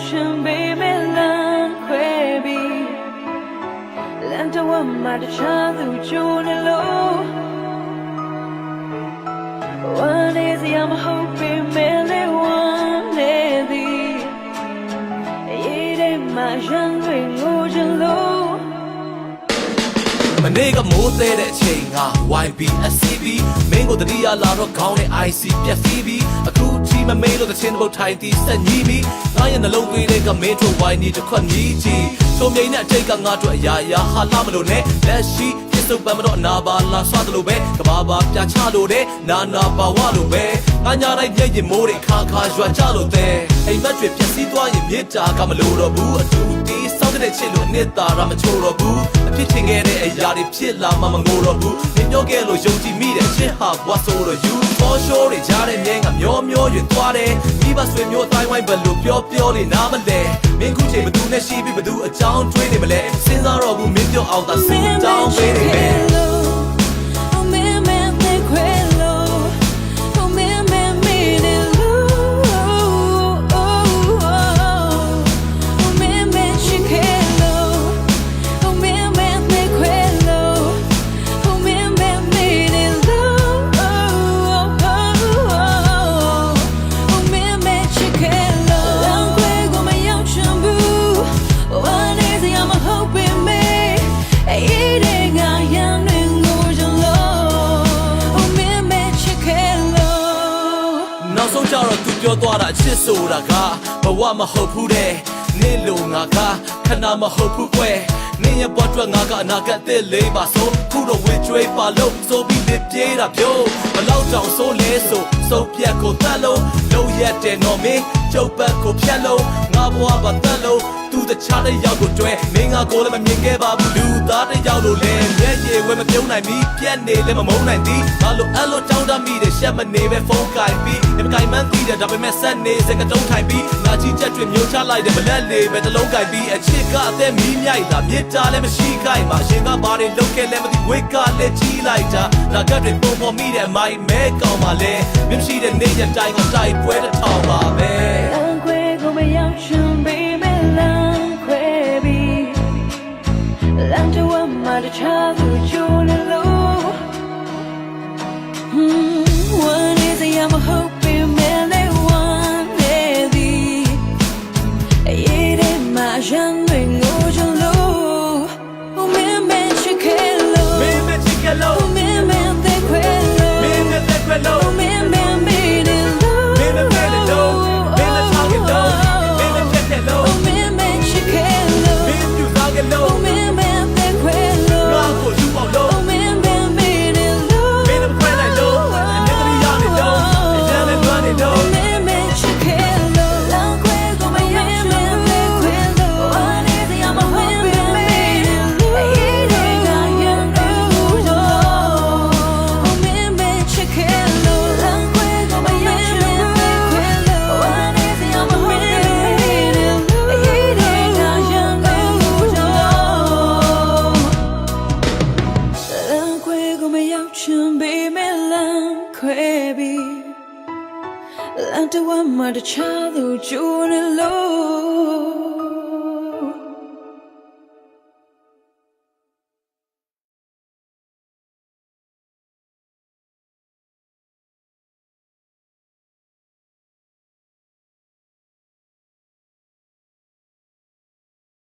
ရှင်ပေးမယ်လမ်းခွဲပြီးလမ်းတစ်ဝက်မှာတခြားသူကြိုးနေလို့ဝမ်းနေစရာမဟုတ်ပေမဲ့လေဝမ်းနေသည်ရေးထဲမှာရန်တွေငိုချင်လို့မနေ့ကမိုးသေးတဲ့အချိန်က YBSCB မင်းကိုတတိယလာတော့ခေါင်းနဲ့ IC ပြက်စီးပြီးအခုထိမမေးလို့တချင်းတစ်ပုတ်ထိုင်တီးဆက်ညီးပြီးငါရဲ့နှလုံးသွေးတွေကမင်းတို့ Y နေတစ်ခွက်မြည်ကြည့်ချုံမြိန်နဲ့အတိတ်ကငါတို့အရာရာဟာလာမလို့နဲ့လက်ရှိပြစ်စုံပန်းမတော့နာပါလာဆွားတယ်လို့ပဲကဘာပါပြချလို့တဲ့နာနာပါဝလို့ပဲငါညာတိုင်းပြည့်ရင်မိုးတွေခါခါရွာကြလို့တဲ့အိမ်မက်တွေပြက်စီးသွားရင်မြေတာကမလို့တော့ဘူးအတူတီးစောင့်တဲ့ချစ်လို့အနှစ်သာရမချိုးတော့ဘူးအဖြစ်ချင်းခဲ့တဲ့အရာတွေဖြစ်လာမှမငိုတော့ဘူးမြင်ပြောခဲ့လို့ယုံကြည်မိတဲ့ချစ်ဟာဘွားဆိုတော့ you for sure တွေကြားတဲ့မြင်းကမျောမျောရွသွားတယ်ဒီဘဆွေမျိုးတိုင်းဝိုင်းဘယ်လိုပြောပြောလေးနားမလဲမင်းခုချိန်ဘသူနဲ့ရှိပြီးဘသူအကြောင်းတွေးနေမလဲစဉ်းစားတော့ဘူးမင်းပြောအောင်သာစူတောင်းပေးနေမယ်ကြတော့သူပြောသွားတာချစ်ဆိုတာကဘဝမဟုတ်ဘူးတဲ့နေလို့ငါကခဏမဟုတ်ဘူးကွယ်နင်းရဲ့ဘဝအတွက်ငါကအနာဂတ်သစ်လေးပါဆိုခုတော့ဝေကျွေးပါလို့ဆိုပြီးလစ်ပြေးတာပြောဘလောက်တောင်ဆိုလဲဆိုစုပ်ပြက်ကိုတတ်လို့လုံးရက်တယ်နော်မင်းကျုပ်ဘက်ကိုဖြတ်လို့ငါဘဝပါတတ်လို့သူတခြားတဲ့ရောက်ကိုတွဲမင်းငါကိုလည်းမမြင်ခဲ့ပါဘူးလူသားတဲ့ရောက်လို့လဲမျက်ရည်ဝဲမပြုံးနိုင်ပြီးပြက်နေလည်းမမုန်းနိုင်သည်ငါလိုအဲ့လိုတောင်းတမိတဲ့ရှက်မနေပဲဖုန်းကိုင်ပြီးမကိုင်မှန်းသိတယ်ဒါပေမဲ့ဆက်နေစကတုံးထိုင်ပြီးငါကြီးချက်တွေမျိုးချလိုက်တယ်မလက်လေးပဲတလုံးကိုင်ပြီးအချစ်ကအသက်မီးမြိုက်တာမြစ်တာလည်းမရှိခိုင်မှာရှင်ကဘာတွေလုပ်ခဲ့လဲမသိဝေကလည်းကြီးလိုက်တာနာကတ်တွေပုံပေါ်မိတဲ့မိုင်းမဲကောင်းပါလေမြင်ရှိတဲ့နေရတိုင်းကတိုက်ပွဲတစ်ထောင်ပါပဲလမ်းခွဲကိုမရောက်ချင်ပေးမယ်လမ်းခွဲပြီးလမ်းတစ်ဝက်မှာတခြားသူကြိုးနေလို့ဝမ်းနေစရာမဟုတ်ပေမဲ့လေဝမ်းနေသည်ရေးထဲမှာရန်တွေငိုချင်လို့မင်းမချစ်ခဲ့လို့မင်းမချစ်ခဲ့လို့မင်းမသက်ခွဲလို့မင်းမသက်ခွဲလို့မင်းမမေးတယ်လို့မင်းမမေးတယ်လို့မင်းမချခဲ့လို့မင်းမချစ်ခဲ့လို့မင်းမချစ်ခဲ့လို့မင်းပြူစားခဲ့လို့မင်းမသက်ခွဲလို့ငါကိုယူပေါလို့မင်းမမေးတယ်လို့မင်းမခွဲနိုင်လို့အနေကလေးရနေလို့အရန်နဲ့တွန်းနေလို့မင်းမချစ်ခဲ့လို့လမ်းခွဲကိုမရောက်ချင်သေးခွဲလို့ဝမ်းနေစရာမဟုတ်ပေမဲ့အေးတဲ့ကရန်လို့မင်းမချစ်ခဲ့လို့လမ်းခွဲကိုမရောက်ချင်သေးခွဲလို့ဝမ်းနေစရာမဟုတ်ပေမဲ့အေးတဲ့ကရန်လို့လမ်းခွဲကိုမရောက်ချင်ပေမဲ့လမ်းခွဲပြီးလမ်းတစ်ဝက်မှာတခြားသူကြိုးနေလို့